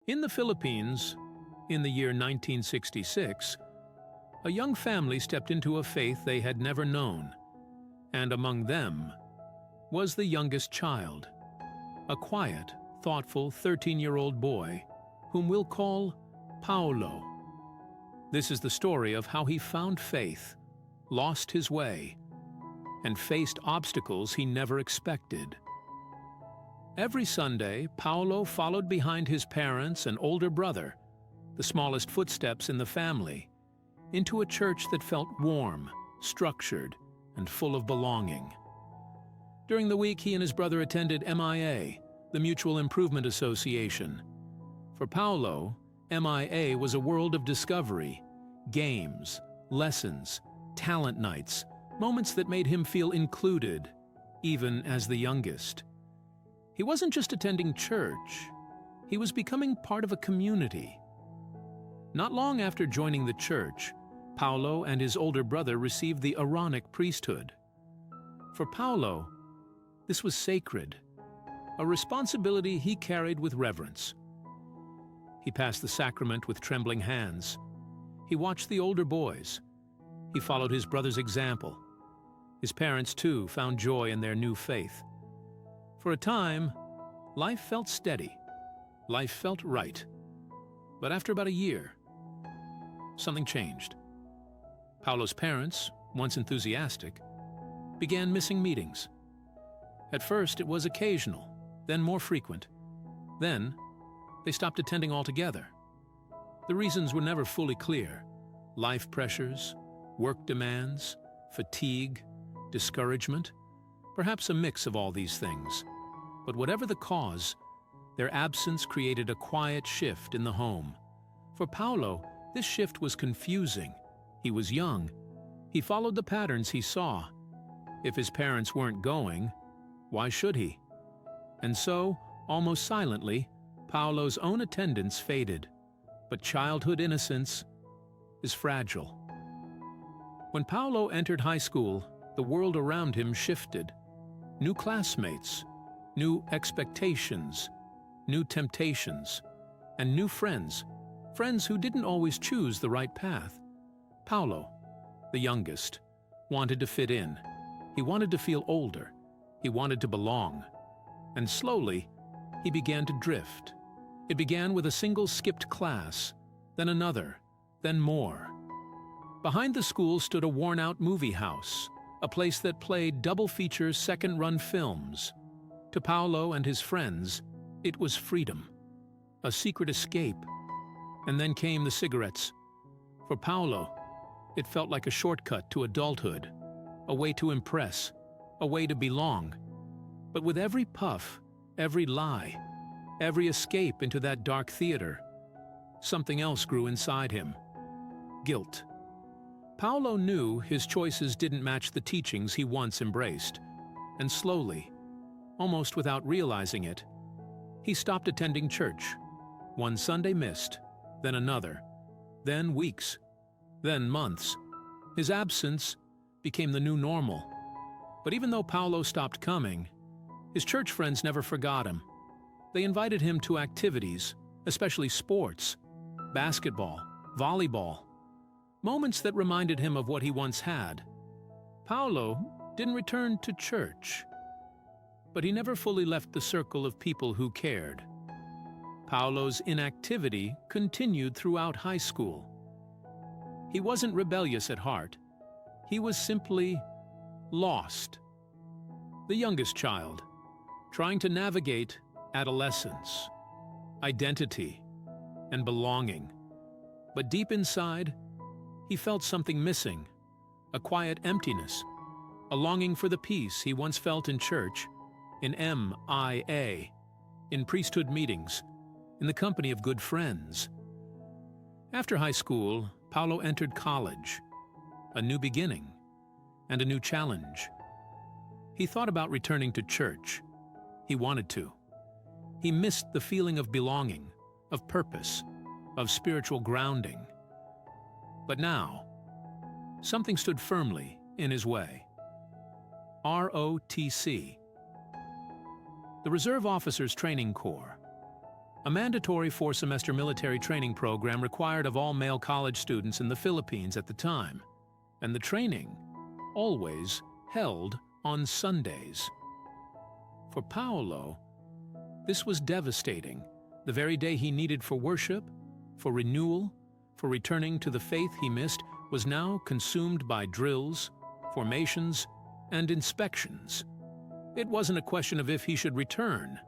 In the Philippines, in the year 1966, a young family stepped into a faith they had never known, and among them was the youngest child, a quiet, thoughtful 13-year-old boy whom we'll call Paolo. This is the story of how he found faith, lost his way, and faced obstacles he never expected. Every Sunday, Paolo followed behind his parents and older brother, the smallest footsteps in the family, into a church that felt warm, structured, and full of belonging. During the week, he and his brother attended M.I.A, the Mutual Improvement Association. For Paolo, M.I.A was a world of discovery, games, lessons, talent nights, moments that made him feel included, even as the youngest. He wasn't just attending church, he was becoming part of a community. Not long after joining the church, Paolo and his older brother received the Aaronic priesthood. For Paolo, this was sacred, a responsibility he carried with reverence. He passed the sacrament with trembling hands. He watched the older boys. He followed his brother's example. His parents, too, found joy in their new faith. For a time, life felt steady. Life felt right. But after about a year, something changed. Paolo's parents, once enthusiastic, began missing meetings. At first, it was occasional, then more frequent. Then, they stopped attending altogether. The reasons were never fully clear. Life pressures, work demands, fatigue, discouragement, perhaps a mix of all these things. But whatever the cause, their absence created a quiet shift in the home. For Paolo, this shift was confusing. He was young. He followed the patterns he saw. If his parents weren't going, why should he? And so, almost silently, Paolo's own attendance faded. But childhood innocence is fragile. When Paolo entered high school, the world around him shifted. New classmates, new expectations, new temptations, and new friends who didn't always choose the right path. Paolo, the youngest, wanted to fit in. He wanted to feel older. He wanted to belong. And slowly, he began to drift. It began with a single skipped class, then another, then more. Behind the school stood a worn-out movie house, a place that played double-feature second-run films. To Paolo and his friends, it was freedom, a secret escape. And then came the cigarettes. For Paolo, it felt like a shortcut to adulthood, a way to impress, a way to belong. But with every puff, every lie, every escape into that dark theater, something else grew inside him: guilt. Paolo knew his choices didn't match the teachings he once embraced, and slowly, almost without realizing it, he stopped attending church. One Sunday missed, then another, then weeks, then months. His absence became the new normal. But even though Paolo stopped coming, his church friends never forgot him. They invited him to activities, especially sports, basketball, volleyball, moments that reminded him of what he once had. Paolo didn't return to church, but he never fully left the circle of people who cared. Paolo's inactivity continued throughout high school. He wasn't rebellious at heart. He was simply lost. The youngest child, trying to navigate adolescence, identity, and belonging. But deep inside, he felt something missing, a quiet emptiness, a longing for the peace he once felt in church, in M.I.A, in priesthood meetings, in the company of good friends. After high school, Paolo entered college, a new beginning, and a new challenge. He thought about returning to church. He wanted to. He missed the feeling of belonging, of purpose, of spiritual grounding. But now, something stood firmly in his way. ROTC, the Reserve Officers Training Corps. A mandatory 4-semester military training program required of all male college students in the Philippines at the time, and the training always held on Sundays. For Paolo, this was devastating. The very day he needed for worship, for renewal, for returning to the faith he missed, was now consumed by drills, formations, and inspections. It wasn't a question of if he should return.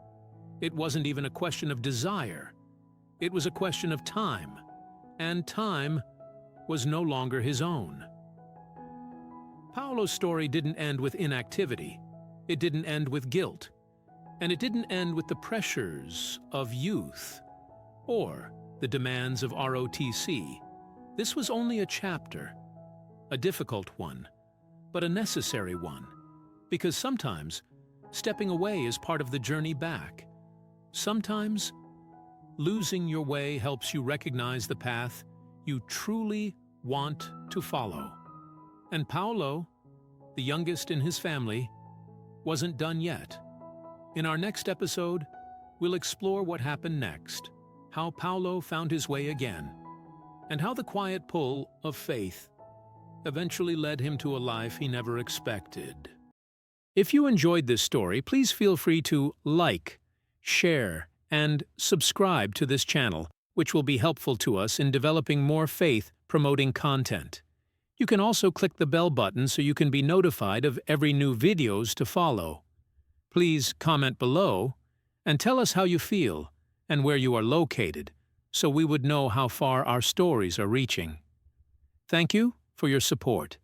It wasn't even a question of desire. It was a question of time, and time was no longer his own. Paolo's story didn't end with inactivity. It didn't end with guilt. And it didn't end with the pressures of youth or the demands of ROTC. This was only a chapter, a difficult one, but a necessary one, because sometimes stepping away is part of the journey back. Sometimes losing your way helps you recognize the path you truly want to follow. And Paolo, the youngest in his family, wasn't done yet. In our next episode, we'll explore what happened next, how Paolo found his way again, and how the quiet pull of faith eventually led him to a life he never expected. If you enjoyed this story, please feel free to like, share, and subscribe to this channel, which will be helpful to us in developing more faith-promoting content. You can also click the bell button so you can be notified of every new videos to follow. Please comment below and tell us how you feel and where you are located, so we would know how far our stories are reaching. Thank you for your support.